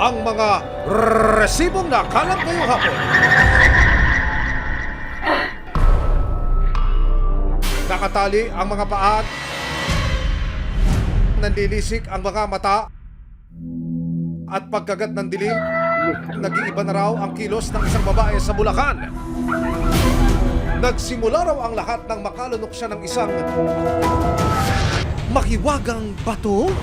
ang mga resibong nakalat ngayong hapon. Nakatali ang mga paa, nanlilisik ang mga mata, at pagkagat ng dilim, nag-iiba na raw ang kilos ng isang babae sa Bulacan. Nagsimula raw ang lahat nang makalunok siya ng isang mahiwagang bato.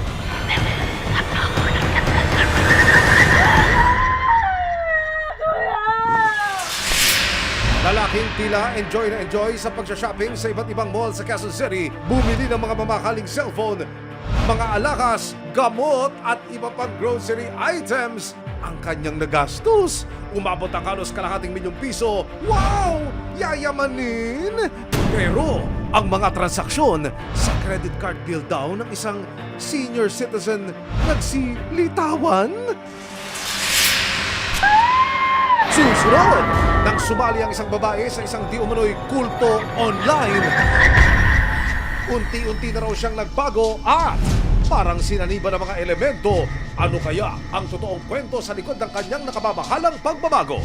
Lalaking tila enjoy na enjoy sa pagsha-shopping sa iba't ibang mall sa Quezon City, bumili ng mga mamahaling cellphone, mga alakas, gamot at iba pang grocery items. Ang kanyang nagastos, umabot ang halos kalahating milyong piso. Wow! Yayamanin! Pero ang mga transaksyon sa credit card bill daw ng isang senior citizen nagsilitawan. Susunod, nang sumali ang isang babae sa isang di umano'y kulto online. Unti-unti na raw siyang nagbago at parang sinaniba ng mga elemento. Ano kaya ang totoong kwento sa likod ng kanyang nakabamahalang pagbabago?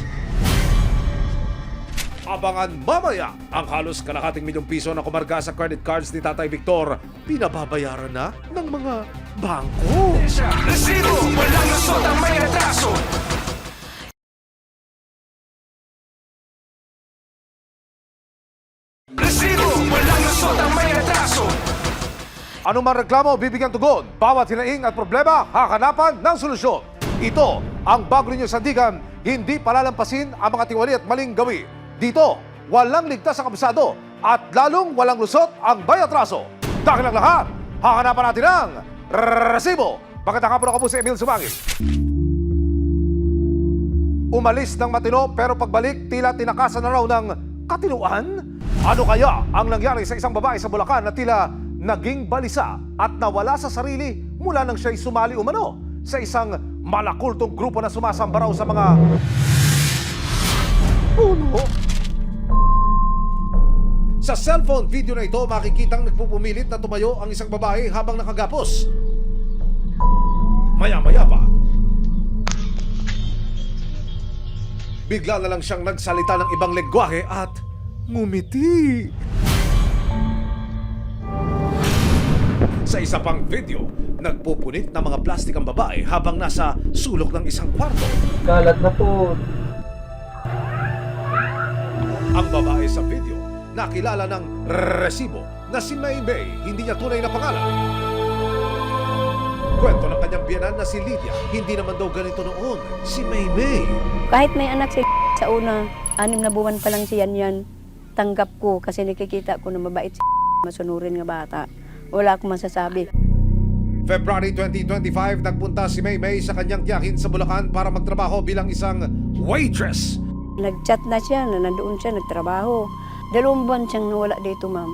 Abangan mamaya ang halos kalahating milyong piso na kumarga sa credit cards ni Tatay Victor. Pinababayaran na ng mga bangko. Resibo, walang lusot ang may atraso. Resibo, walang lusot ang may atraso. Ano man reklamo, bibigyan tugon. Bawat hinaing at problema, hakanapan ng solusyon. Ito ang bago ninyong sandigan, hindi palalampasin ang mga tiwali at maling gawi. Dito, walang ligtas ang kabisado at lalong walang lusot ang bayatraso. Dahil ang lahat, hakanapan natin ang resibo. Magandang hapon, ako po si Emil Sumangil. Umalis ng matino pero pagbalik tila tinakasan na raw ng katinuan? Ano kaya ang nangyari sa isang babae sa Bulacan na tila naging balisa at nawala sa sarili mula nang siya'y sumali umano sa isang malakultong grupo na sumasamba raw sa mga puno? Sa cellphone video na ito, makikitang nagpupumilit na tumayo ang isang babae habang nakagapos. Maya-maya pa, bigla na lang siyang nagsalita ng ibang lengguwahe at ngumiti. Sa isa pang video, nagpupunit ng mga plastik ang babae habang nasa sulok ng isang kwarto. Kalat na po. Ang babae sa video, nakilala ng resibo na si May May, hindi niya tunay na pangalan. Kwento ng kanyang biyenan na si Lydia, hindi naman daw ganito noon si May May. Kahit may anak si sa una, 6 na buwan pa lang siya yan, tanggap ko kasi nakikita ko na mabait si masunurin nga bata. Wala akong masasabi. February 2025, nagpunta si May May sa kanyang tiyahin sa Bulacan para magtrabaho bilang isang waitress. Nag-chat na siya na nandoon siya nagtrabaho. 2 buwan siyang nawala dito, ma'am.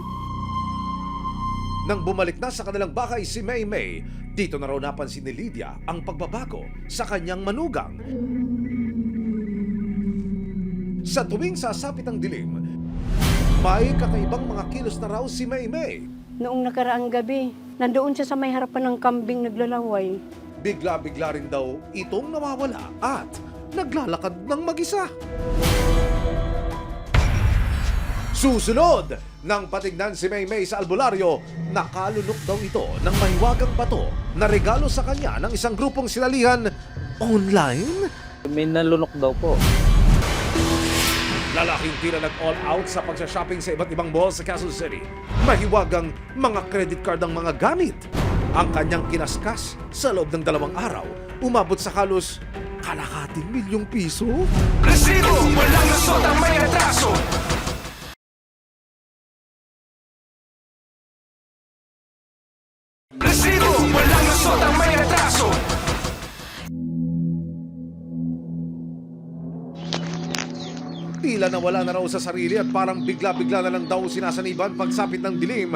Nang bumalik na sa kanilang bahay si May May, dito na raw napansin ni Lydia ang pagbabago sa kanyang manugang. Sa tuwing sasapit ang dilim, may kakaibang mga kilos na raw si May May. Noong nakaraang gabi, nandoon siya sa may harapan ng kambing naglalaway. Bigla-bigla rin daw itong nawawala at naglalakad ng mag-isa. Susunod, nang patignan si May May sa albularyo, nakalunok daw ito ng mahiwagang bato na regalo sa kanya ng isang grupong sinalihan online. May nalunok daw po. Lalaking tila nag-all out sa pagsha-shopping sa iba't ibang mall sa Quezon City. Mahiwagang mga credit card ang mga gamit. Ang kanyang kinaskas sa loob ng 2 araw, umabot sa halos kalahating milyong piso. Resibo, walang lusot ang may atraso. Resibo, walang lusot ang may atraso. Tila nawala na raw sa sarili at parang bigla-bigla na lang daw sinasaniban pagsapit ng dilim.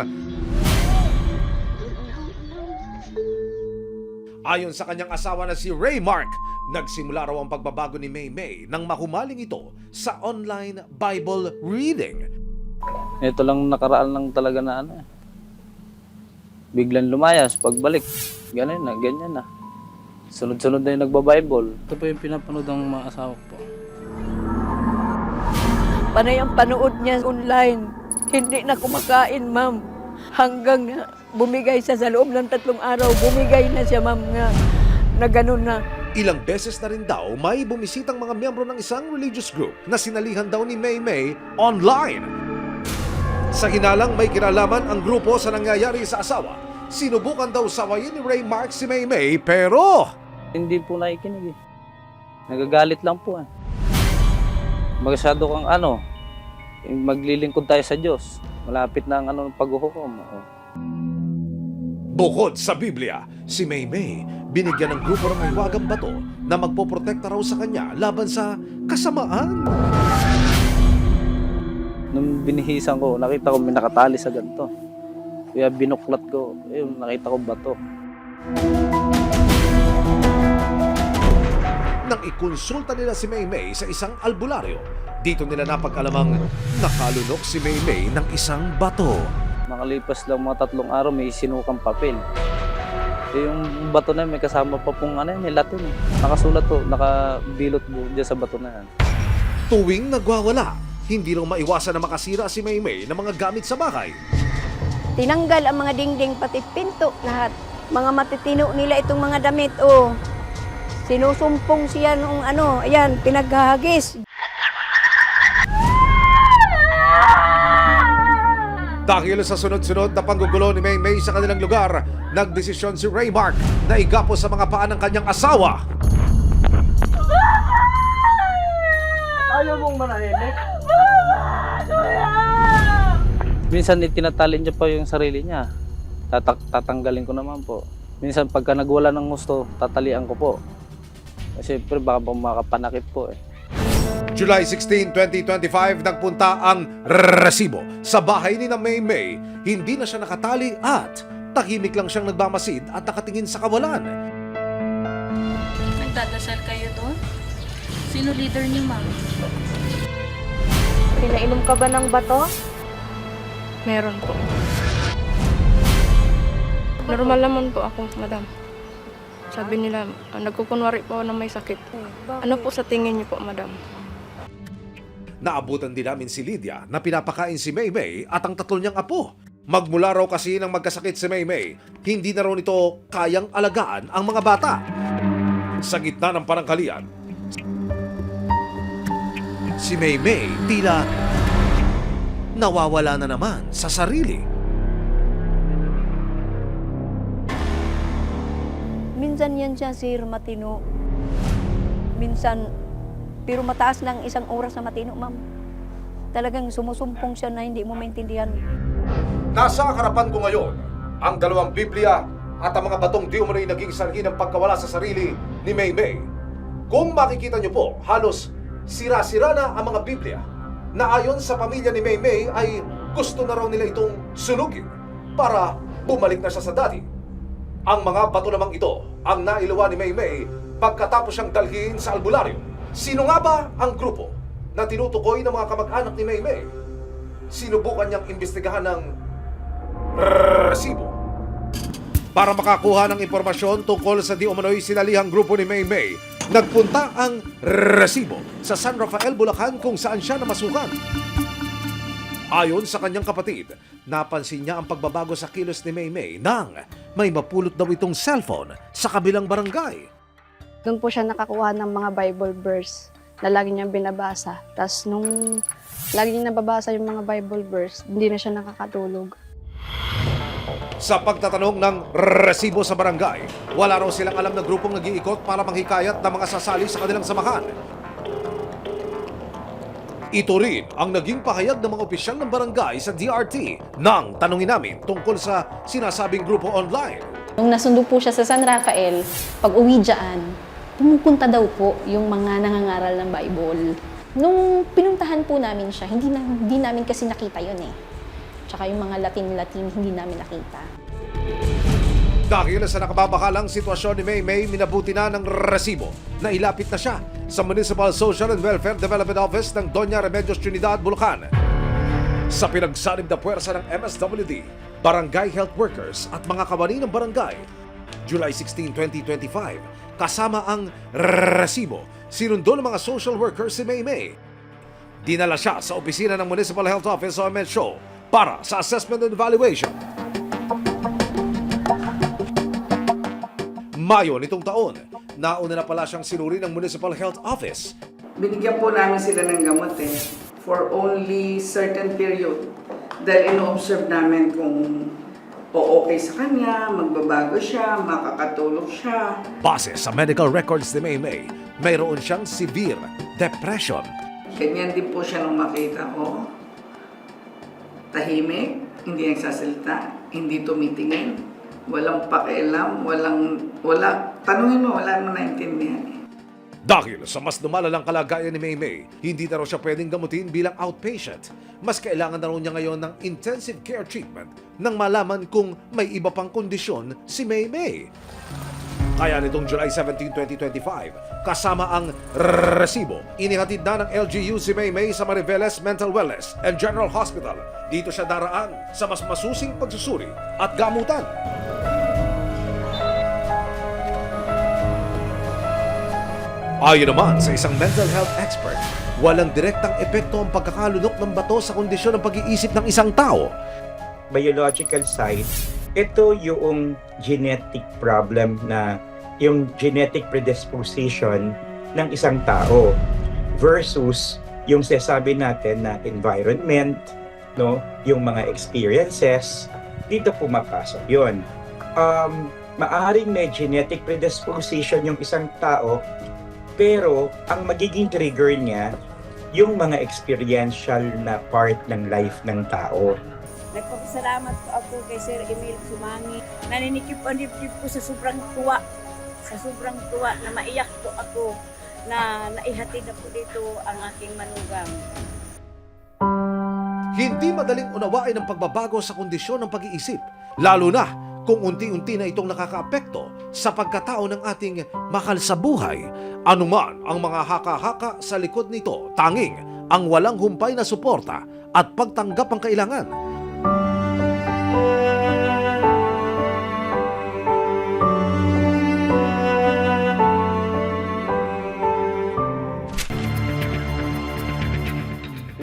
Ayon sa kanyang asawa na si Ray Mark, nagsimula raw ang pagbabago ni May May nang mahumaling ito sa online Bible reading. Ito lang nakaraan lang talaga na ano. Biglang lumayas, pagbalik. Ganyan na, ganyan na. Sunod-sunod na yung nagba-Bible. Ito po yung pinapanood ng mga asawa ko po. Panay ang panood niya online. Hindi na kumakain, ma'am. Hanggang bumigay siya sa loob ng 3 araw, bumigay na siya, ma'am, na ganun na. Ilang beses na rin daw may bumisitang mga miyembro ng isang religious group na sinalihan daw ni Maymay online. Sa hinalang may kinalaman ang grupo sa nangyayari sa asawa. Sinubukan daw sawayin ni Raymark si Maymay pero Hindi po nakikinig eh. Nagagalit lang po eh. Masyado kang maglilingkod tayo sa Diyos. Malapit na ang paghuhukom. bukod sa Biblia, si Maymay binigyan ng grupo ng mahiwagang bato na magpoprotekta raw sa kanya laban sa kasamaan. Nung binihisan ko, nakita ko may nakatali sa ganito. Kaya binuklat ko, nakita ko bato. Nang ikonsulta nila si Maymay sa isang albularyo, dito nila napag-alamang nakalunok si Maymay ng isang bato. Makalipas lang mga 3 araw, may sinukang papel. Yung bato na yun, may kasama pa pong may Latin. Nakasulat po, nakabilot po dyan sa bato na yan. Tuwing nagwawala, hindi raw maiwasan na makasira si Maymay ng mga gamit sa bahay. Tinanggal ang mga dingding, pati pinto, lahat. Mga matitino nila itong mga damit, oh. Sinusumpong siya nung ayan, pinaghahagis. Dahil sa sunod-sunod na panggugulo ni Maymay sa kanilang lugar, nagdesisyon si Raymark na igapo sa mga paa ng kanyang asawa. Ayaw mong manahimik? Minsan itinatali niya pa yung sarili niya. Tatanggalin ko naman po. Minsan pagka nagwala ng gusto, tatalian ko po. Kasi siyempre baka makapanakit po eh. July 16, 2025, nagpunta ang resibo sa bahay ni na Maymay. Hindi na siya nakatali at tahimik lang siyang nagmamasid at nakatingin sa kawalan. Nagdadasal kayo doon? Sino leader niyo, ma'am? Pinainom ka ba ng bato? Meron po. Normal naman po ako, madam. Sabi nila, nagkukunwari po ako na may sakit. Ano po sa tingin niyo po, madam? Naabutan din namin si Lydia na pinapakain si Maymay at ang 3 niyang apo. Magmula raw kasi nang magkasakit si Maymay, hindi na raw nito kayang alagaan ang mga bata. Sa gitna ng panangkalian, si Maymay tila nawawala na naman sa sarili. Minsan yan siya, sir, matino. Minsan, pero mataas lang 1 oras na matino, ma'am. Talagang sumusumpong siya na hindi mo maintindihan. Nasa harapan ko ngayon ang 2 Biblia at ang mga batong di umano'y naging sanhi ng pagkawala sa sarili ni Maymay. Kung makikita niyo po, halos sira-sira na ang mga Biblia na ayon sa pamilya ni Maymay ay gusto na raw nila itong sunugin para bumalik na siya sa dati. Ang mga bato namang ito ang nailuwa ni Maymay pagkatapos siyang dalhin sa albularyo. Sino nga ba ang grupo na tinutukoy ng mga kamag-anak ni Maymay? Sinubukan niyang imbestigahan ng resibo. Para makakuha ng impormasyon tungkol sa di umano'y sinalihang grupo ni Maymay, nagpunta ang resibo sa San Rafael, Bulacan kung saan siya namasukan. Ayon sa kanyang kapatid, napansin niya ang pagbabago sa kilos ni Maymay nang may mapulot daw itong cellphone sa kabilang barangay. Doon po siya nakakuha ng mga Bible verse na lagi niyang binabasa. Tapos nung lagi niya nababasa yung mga Bible verse, hindi na siya nakakatulog. Sa pagtatanong ng resibo sa barangay, wala raw silang alam na grupong nag-iikot para manghikayat ng mga sasali sa kanilang samahan. Ito rin ang naging pahayag ng mga opisyal ng barangay sa DRT nang tanungin namin tungkol sa sinasabing grupo online. Nung nasundo po siya sa San Rafael, pag uwi dyan, pumupunta daw po yung mga nangangaral ng Bible. Nung pinuntahan po namin siya, hindi namin kasi nakita yun eh. Tsaka yung mga Latin, hindi namin nakita. Dahil sa nakababakalang sitwasyon ni Maymay, minabuti na ng resibo na ilapit na siya sa Municipal Social and Welfare Development Office ng Doña Remedios Trinidad, Bulacan. Sa pinagsanib na puwersa ng MSWD, barangay health workers at mga kawani ng barangay, July 16, 2025, kasama ang resibo. Sinundo ng mga social workers si Maymay. Dinala siya sa opisina ng Municipal Health Office o MHO para sa assessment and evaluation. Mayo nitong taon, nauna na pala siyang sinuri ng Municipal Health Office. Binigyan po namin sila ng gamot for only certain period. Dahil ino-observe namin kung okay sa kanya, magbabago siya, makakatulog siya. Base sa medical records ni Maymay, mayroon siyang severe depression. Ganyan din po siya nung makita ko. Tahimik, hindi nagsasalita, hindi tumitingin, walang pakialam, tanungin mo, wala naman naintindihan. Dahil sa mas lumalalang kalagayan ni Maymay, hindi na raw siya pwedeng gamutin bilang outpatient. Mas kailangan na raw niya ngayon ng intensive care treatment nang malaman kung may iba pang kondisyon si Maymay. Kaya nitong July 17, 2025, kasama ang resibo, inihatid na ng LGU si Maymay sa Mariveles Mental Wellness and General Hospital. Dito siya daraan sa mas masusing pagsusuri at gamutan. Ayon naman sa isang mental health expert, walang direktang epekto ang pagkakalunok ng bato sa kondisyon ng pag-iisip ng isang tao. Biological side, ito yung genetic problem na yung genetic predisposition ng isang tao versus yung sasabi natin na environment, no, yung mga experiences, dito pumapasok yun. Maaring may genetic predisposition yung isang tao, pero ang magiging trigger niya, yung mga experiential na part ng life ng tao. Nagpapasalamat po ako kay Sir Emil Sumangi. Naninikip ang dibdib ko sa sobrang tuwa. Sa sobrang tuwa na maiyak po ako na naihatid na po dito ang aking manugang. Hindi madaling unawain ang pagbabago sa kondisyon ng pag-iisip, lalo na kung unti-unti na itong nakakaapekto sa pagkatao ng ating mahal sa buhay. Anuman ang mga haka-haka sa likod nito, tanging ang walang humpay na suporta at pagtanggap ang kailangan.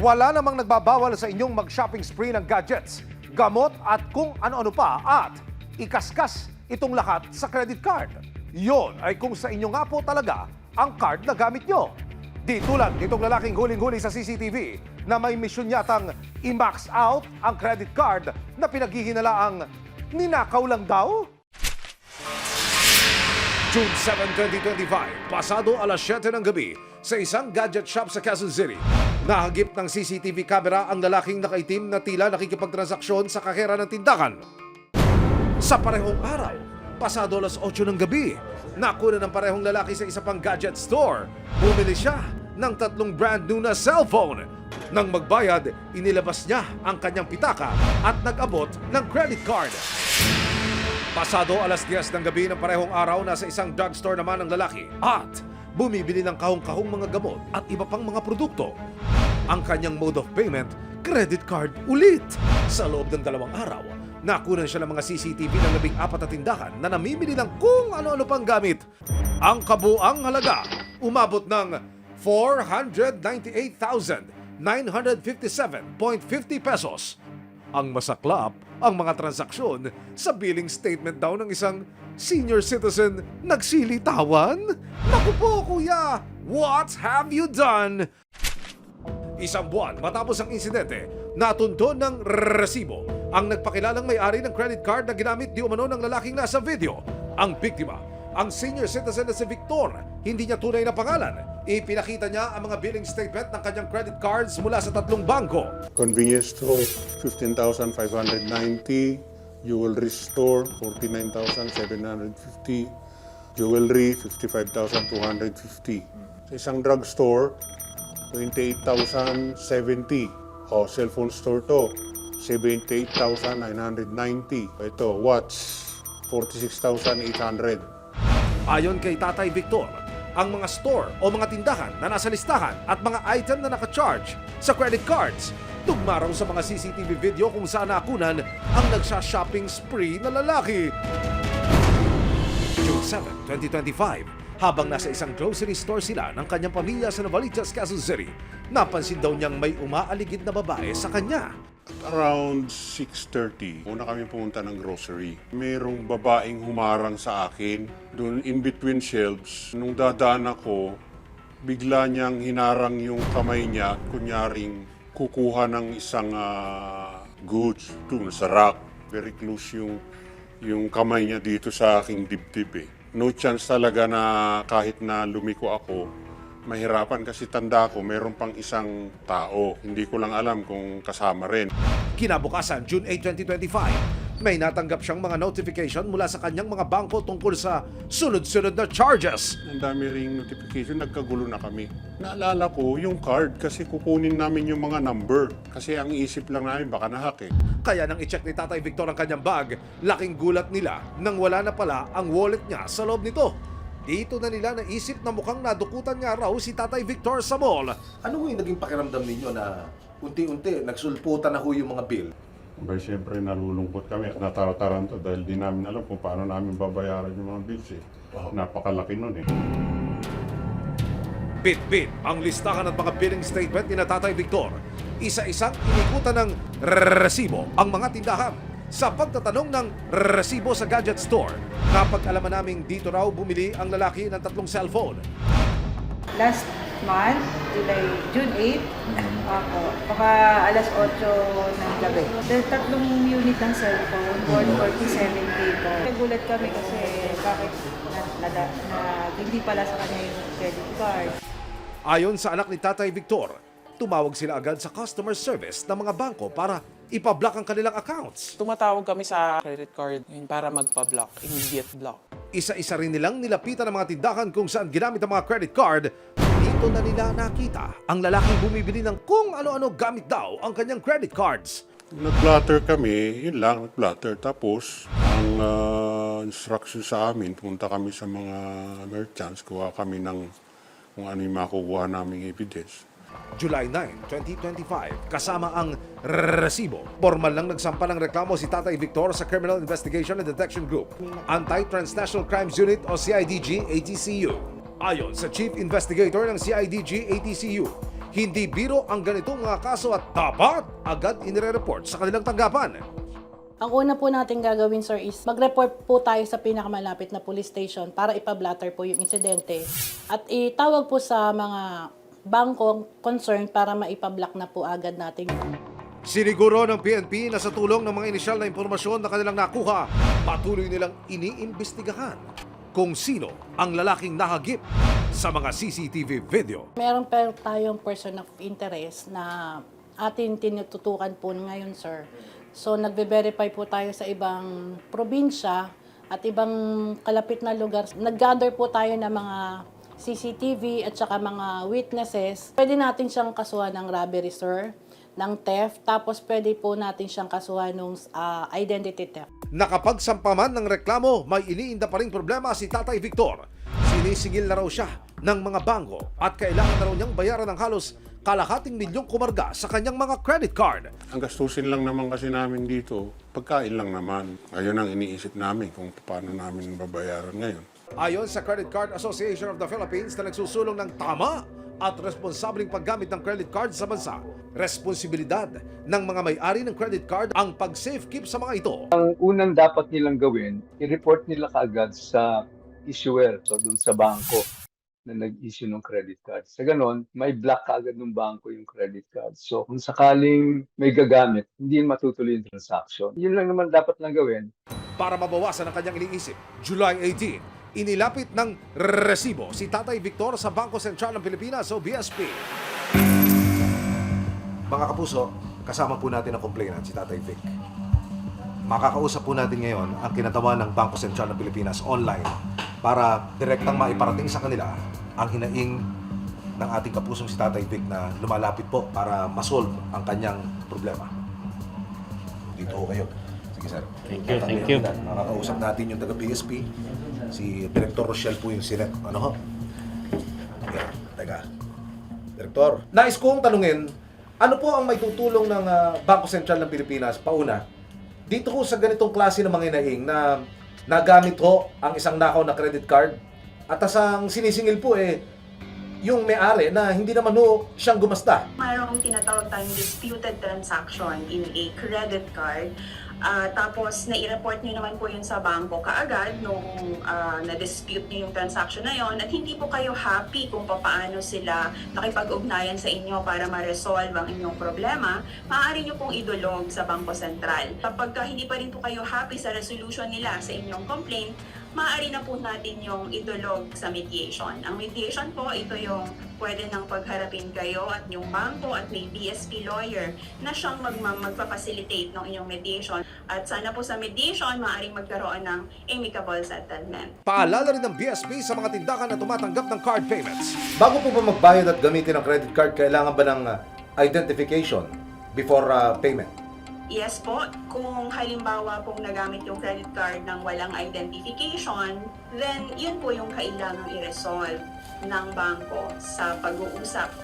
Wala namang nagbabawal sa inyong mag-shopping spree ng gadgets, gamot at kung ano-ano pa at ikaskas itong lahat sa credit card. Yon ay kung sa inyo nga po talaga ang card na gamit nyo. Di tulad nitong lalaking huling-huli sa CCTV na may misyon yatang i-max out ang credit card na pinaghihinalaang ninakaw lang daw. June 7, 2025, pasado alas 7 ng gabi sa isang gadget shop sa Quezon City. Nahagip ng CCTV camera ang lalaking nakaitim na tila nakikipagtransaksyon sa kahera ng tindahan. Sa parehong araw, pasado alas 8 ng gabi, nakuna ng parehong lalaki sa isa pang gadget store. Bumili siya ng 3 brand new na cellphone. Nang magbayad, inilabas niya ang kanyang pitaka at nag-abot ng credit card. Pasado alas 10 ng gabi ng parehong araw, nasa isang drugstore naman ang lalaki at bumibili ng kahong-kahong mga gamot at iba pang mga produkto. Ang kanyang mode of payment, credit card ulit. Sa loob ng 2 araw, nakunan siya ng mga CCTV ng 14 na tindahan na namimili ng kung ano-ano pang gamit. Ang kabuang halaga umabot ng 498,957.50 pesos. Ang masaklap, ang mga transaksyon sa billing statement daw ng isang senior citizen nagsilitawan. Naku po, kuya! What have you done? Isang buwan matapos ang insidente, natunto ng resibo ang nagpakilalang may-ari ng credit card na ginamit di umano ng lalaking nasa video. Ang biktima, ang senior citizen na si Victor, hindi niya tunay na pangalan. Ipinakita niya ang mga billing statement ng kanyang credit cards mula sa 3 bangko. Convenience store, 15,590. Jewelry store, 49,750. Jewelry, 55,250. Sa isang drugstore, 28,070. Cellphone store to, 78,990. Ito, watch, 46,800. Ayon kay Tatay Victor, ang mga store o mga tindahan na nasa listahan at mga item na naka-charge sa credit cards, tugma raw sa mga CCTV video kung saan nakunan ang nagsha-shopping spree na lalaki. June 7, 2025, Habang nasa isang grocery store sila ng kanyang pamilya sa Novaliches, Quezon City, napansin daw niyang may umaaligid na babae sa kanya. Around 6:30, una kami pumunta ng grocery. Mayroong babaeng humarang sa akin, doon in between shelves. Nung dadaan ako, bigla niyang hinarang yung kamay niya, kunyaring kukuha ng isang goods doon sa rack. Very close yung kamay niya dito sa aking dibdib eh. No chance talaga na kahit na lumiko ako, mahirapan kasi tanda ko, mayroon pang isang tao. Hindi ko lang alam kung kasama rin. Kinabukasan, June 8, 2025, may natanggap siyang mga notification mula sa kanyang mga bangko tungkol sa sunod-sunod na charges. Ang dami ring notification, nagkagulo na kami. Naalala ko yung card kasi kukunin namin yung mga number. Kasi ang isip lang namin baka na-hack eh. Kaya nang i-check ni Tatay Victor ang kanyang bag, laking gulat nila nang wala na pala ang wallet niya sa loob nito. Dito na nila naisip na mukhang nadukutan nga raw si Tatay Victor sa mall. Ano yung naging pakiramdam ninyo na unti-unti nagsulputan na ho yung mga bill? Abay, siyempre nalulungkot kami at natarataranta dahil di namin alam kung paano namin babayaran yung mga bills eh. Napakalaki nun eh. Bit-bit ang listahan at mga billing statement ni Tatay Victor. Isa-isang inikutan ng resibo ang mga tindahan. Sa pagtatanong ng resibo sa gadget store, napag-alaman namin dito raw bumili ang lalaki ng 3 cellphone. Last month, June 8, ako, baka alas 8 ng gabi. Dahil 3 unit ng cellphone, 147K po. Nagulat kami kasi bakit hindi pala sa kanya yung credit card. Ayon sa anak ni Tatay Victor, tumawag sila agad sa customer service ng mga bangko para ipablock ang kanilang accounts. Tumatawag kami sa credit card para magpa-block, immediate block. Isa-isa rin nilang nilapitan ang mga tindahan kung saan ginamit ang mga credit card. Dito na nila nakita ang lalaking bumibili ng kung ano-ano gamit daw ang kanyang credit cards. Nag-blatter kami, yun lang, nag-blatter. Tapos, ang instruction sa amin, punta kami sa mga merchants, kuha kami ng kung ano yung makukuha naming evidence. July 9, 2025, kasama ang resibo. Formal lang nagsampa ng reklamo si Tatay Victor sa Criminal Investigation and Detection Group, Anti-Transnational Crimes Unit o CIDG ATCU. Ayon sa Chief Investigator ng CIDG ATCU, hindi biro ang ganitong mga kaso at dapat agad inire-report sa kanilang tanggapan. Ang una po natin gagawin, sir, is mag-report po tayo sa pinakamalapit na police station para ipablatter po yung insidente at itawag po sa mga bangkong concerned para maipablock na po agad natin. Siniguro ng PNP na sa tulong ng mga inisyal na impormasyon na kanilang nakuha, patuloy nilang iniimbestigahan kung sino ang lalaking nahagip sa mga CCTV video. Meron pa tayong person of interest na atin tinututukan po ngayon, sir. So nagbe-verify po tayo sa ibang probinsya at ibang kalapit na lugar. Nag-gather po tayo ng mga CCTV at saka mga witnesses. Pwede natin siyang kasuhan ng robbery, sir, ng theft, tapos pwede po natin siyang kasuhan ng identity theft. Nakapagsampa man ng reklamo, may iniinda pa ring problema si Tatay Victor. Sinisingil na raw siya ng mga bangko at kailangan na raw niyang bayaran ng halos kalahating milyong kumarga sa kanyang mga credit card. Ang gastusin lang naman kasi namin dito, pagkain lang naman. Ayun ang iniisip namin kung paano namin babayaran ngayon. Ayon sa Credit Card Association of the Philippines na nagsusulong ng tama at responsabling paggamit ng credit card sa bansa, responsibilidad ng mga may-ari ng credit card ang pag-safekeep sa mga ito. Ang unang dapat nilang gawin, i-report nila kaagad sa issuer, so dun sa bangko na nag-issue ng credit card. Sa ganon, may block kaagad ng bangko yung credit card. So kung sakaling may gagamit, hindi matutuloy yung transaction. Yun lang naman dapat lang gawin. Para mabawasan ang kanyang iniisip, July 18, inilapit ng resibo si Tatay Victor sa Bangko Sentral ng Pilipinas o BSP. Mga kapuso, kasama po natin ang complainant, si Tatay Vic. Makakausap po natin ngayon ang kinatawan ng Bangko Sentral ng Pilipinas online para direktang maiparating sa kanila ang hinaing ng ating kapusong si Tatay Vic na lumalapit po para masolve ang kanyang problema. Dito ho kayo. Sige, sir. Thank you. Makakausap natin yung taga-BSP. Si Director Rochelle po yung sinet. Ano ho? Okay, teka. Director, nais kong tanungin, ano po ang may tutulong ng Bangko Sentral ng Pilipinas, pauna, dito ho sa ganitong klase ng mga hinaing na nagamit ho ang isang nakaw na credit card At ang sinisingil po yung may-ari na hindi naman ho siyang gumasta. Mayroong tinatawag tayong disputed transaction in a credit card. Tapos, nai-report nyo naman po yun sa bangko kaagad nung na-dispute nyo yung transaction na yon at hindi po kayo happy kung paano sila nakipag-ugnayan sa inyo para ma-resolve ang inyong problema, maaari nyo pong idulog sa Bangko Sentral. Kapag hindi pa rin po kayo happy sa resolution nila sa inyong complaint, maaari na po natin yung idulog sa mediation. Ang mediation po, ito yung pwede nang pagharapin kayo at yung bangko at may BSP lawyer na siyang magpa-facilitate ng inyong mediation. At sana po sa mediation, maaaring magkaroon ng amicable settlement. Paalala rin ng BSP sa mga tindakan na tumatanggap ng card payments. Bago po ba magbayad at gamitin ang credit card, kailangan ba ng identification before payment? Yes po, kung halimbawa pong nagamit yung credit card ng walang identification, then yun po yung kailangang i-resolve ng bangko sa pag-uusap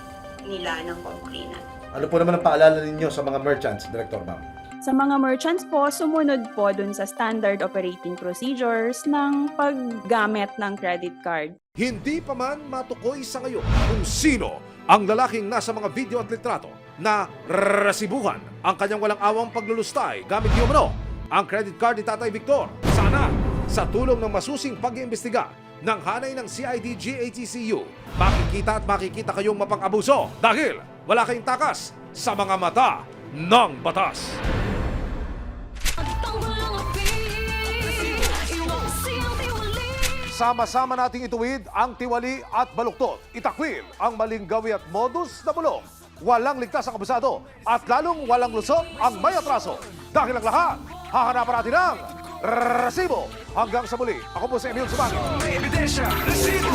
nila ng complainant. Ano po naman ang paalala ninyo sa mga merchants, Director Ma'am? Sa mga merchants po, sumunod po dun sa standard operating procedures ng paggamit ng credit card. Hindi pa man matukoy sa ngayon kung sino ang lalaking nasa mga video at litrato na resibuhan ang kanyang walang awang paglulustay gamit di umano ang credit card ni Tatay Victor. Sana, sa tulong ng masusing pag-iimbestiga ng hanay ng CIDG-ATCU, makikita at makikita kayong mapang-abuso dahil wala kayong takas sa mga mata ng batas. Sama-sama nating ituwid ang tiwali at baluktot. Itakwil ang maling gawi at modus na bulok. Walang ligtas ang abusado at lalong walang lusot ang may atraso. Dahil ang lahat, hahanapan natin ang resibo. Hanggang sa muli, ako po si Emil Sumangi. May ebidensya, resibo.